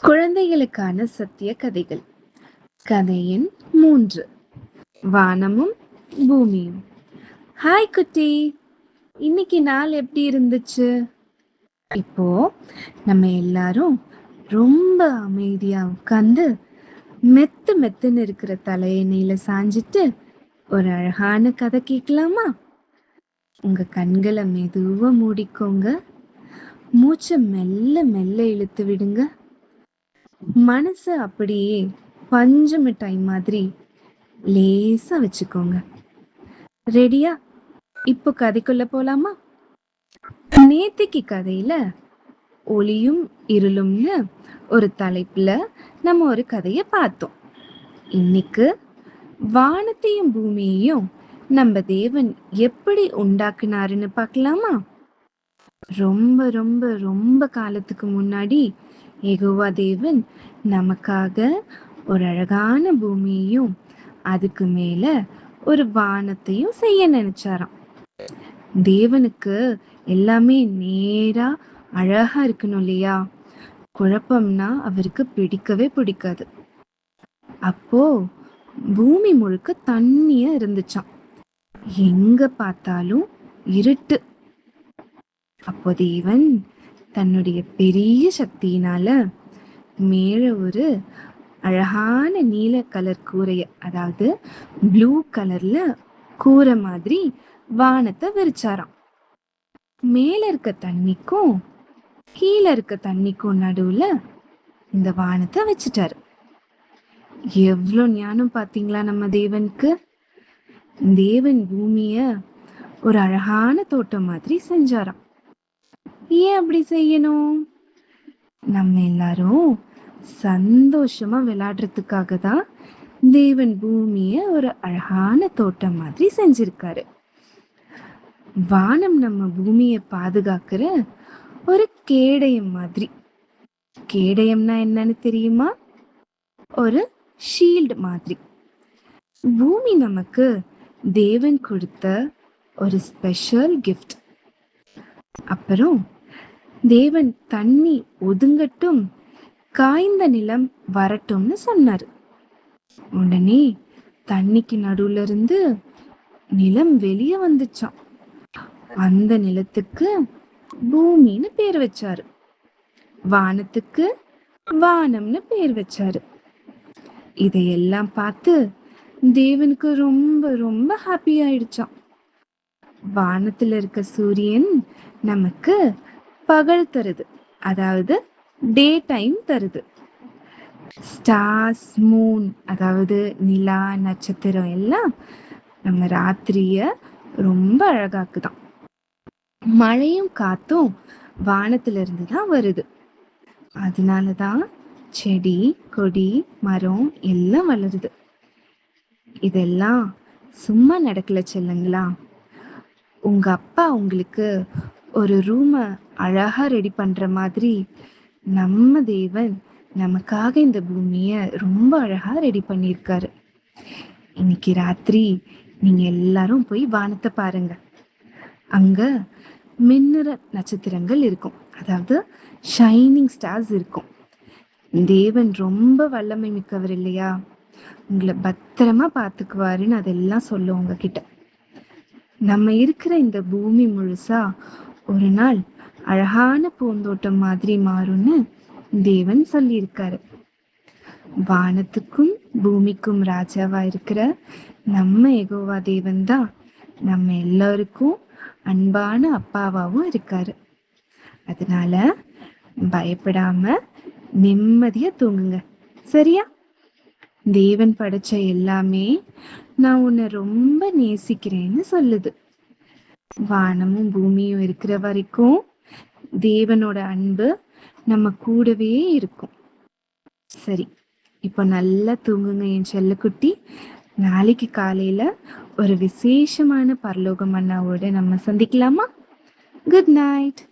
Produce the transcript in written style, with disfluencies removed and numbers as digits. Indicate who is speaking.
Speaker 1: குழந்தைகளுக்கான சத்திய கதைகள். கதை எண் 3. வானமும் பூமியும். ஹாய் குட்டி, இன்னைக்கு நாள் எப்படி இருந்துச்சு? இப்போ நம்ம எல்லாரும் ரொம்ப அமைதியா உட்கார்ந்து மெத்து மெத்துன்னு இருக்கிற தலையணையில சாஞ்சிட்டு ஒரு அழகான கதை கேட்கலாமா? உங்க கண்களை மெதுவா மூடிக்கோங்க. மூச்சை மெல்ல மெல்ல இழுத்து விடுங்க. மனசு அப்படியே பஞ்சு மிட்டாய் மாதிரி லேசா வச்சுக்கோங்க. ரெடியா? இப்போ கதைக்குள்ள போலாமா? நேத்திக்கு கதையில ஒளியும் இருளும்னு ஒரு தலைப்புல நம்ம ஒரு கதைய பார்த்தோம். இன்னைக்கு வானத்தையும் பூமியையும் நம்ம தேவன் எப்படி உண்டாக்குனாருன்னு பார்க்கலாமா? ரொம்ப ரொம்ப ரொம்ப காலத்துக்கு முன்னாடி யெகோவா தேவன் நமக்காக ஒரு அழகான பூமியையும் அதுக்கு மேல ஒரு வானத்தையும் செய்ய நினைச்சாராம். தேவனுக்கு எல்லாமே நேரா அழகா இருக்கணும் இல்லையா? குழப்பம்னா அவருக்கு பிடிக்கவே பிடிக்காது. அப்போ பூமி முழுக்க தண்ணியா இருந்துச்சாம். எங்க பார்த்தாலும் இருட்டு. அப்போ தேவன் தன்னுடைய பெரிய சக்தியினால மேல ஒரு அழகான நீல கலர் கூரைய, அதாவது ப்ளூ கலர்ல கூரை மாதிரி வானத்தை விரிச்சாராம். மேல இருக்க தண்ணிக்கும் கீழே இருக்க தண்ணிக்கும் நடுவுல இந்த வானத்தை வச்சுட்டாரு. எவ்வளோ ஞானம் பாத்தீங்களா நம்ம தேவனுக்கு? தேவன் பூமிய ஒரு அழகான தோட்டம் மாதிரி செஞ்சாராம். ஏன் அப்படி செய்யணும்? நம்ம எல்லாரும் சந்தோஷமா விளையாடுறதுக்காக தான் தேவன் பூமிய ஒரு அழகான தோட்டம் மாதிரி செஞ்சிருக்காரு. வானம் நம்ம பூமியை பாதுகாக்கிற ஒரு கேடயம் மாதிரி. கேடயம்னா என்னன்னு தெரியுமா? ஒரு ஷீல்டு மாதிரி. பூமி நமக்கு தேவன் கொடுத்த ஒரு ஸ்பெஷல் கிஃப்ட். அப்புறம் தேவன் தண்ணி ஒதுங்கட்டும், காய்ந்த நிலம் வரட்டும்னு சொன்னாரு. உடனே தண்ணிக்கு நடுவுல இருந்து நிலம் வெளியே வந்துச்சாம். அந்த நிலத்துக்கு பூமின்னு பேர் வச்சாரு. வானத்துக்கு வானம்னு பேர் வச்சாரு. இதையெல்லாம் பார்த்து தேவனுக்கு ரொம்ப ரொம்ப ஹாப்பி ஆயிடுச்சாம். வானத்துல இருக்க சூரியன் நமக்கு பகல் தருது, அதாவது டே டைம் தருது. ஸ்டார்ஸ், மூன், அதாவது நிலா, நட்சத்திரம் எல்லாம் நம்ம ராத்திரிய ரொம்ப அழகாக்குதான். மழையும் காத்தும் வானத்துல இருந்து தான் வருது. அதனாலதான் செடி, கொடி, மரம் எல்லாம் வளருது. இதெல்லாம் சும்மா நடக்கல செல்லுங்களா. உங்க அப்பா உங்களுக்கு ஒரு ரூம அழகா ரெடி பண்ற மாதிரி நம்ம தேவன் நமக்காக இந்த பூமிய ரொம்ப அழகா ரெடி பண்ணியிருக்காரு. இன்னைக்கு ராத்திரி நீங்க எல்லாரும் போய் வானத்தை பாருங்க. அங்க மின்னுற நட்சத்திரங்கள் இருக்கும், அதாவது ஷைனிங் ஸ்டார்ஸ் இருக்கும். தேவன் ரொம்ப வல்லமை மிக்கவர் இல்லையா? உங்களை பத்திரமா பார்த்துக்குவாருன்னு அதெல்லாம் சொல்லும் உங்ககிட்ட. நம்ம இருக்கிற இந்த பூமி முழுசா ஒரு நாள் அழகான பூந்தோட்டம் மாதிரி மாறும்னு தேவன் சொல்லியிருக்காரு. வானத்துக்கும் பூமிக்கும் ராஜாவா இருக்கிற நம்ம யெகோவா தேவன் தான் நம்ம எல்லாருக்கும் அன்பான அப்பாவாவும் இருக்காரு. அதனால பயப்படாம நிம்மதியா தூங்குங்க, சரியா? தேவன் படைச்ச எல்லாமே நான் உன்னை ரொம்ப நேசிக்கிறேன்னு சொல்லுது. வானமும் பூமியும் இருக்கிற வரைக்கும் தேவனோட அன்பு நம்ம கூடவே இருக்கும். சரி, இப்போ நல்லா தூங்குங்க என் செல்லக்குட்டி. நாளைக்கு காலையில ஒரு விசேஷமான பரலோக மன்னாவோட நம்ம சந்திக்கலாமா? Good night.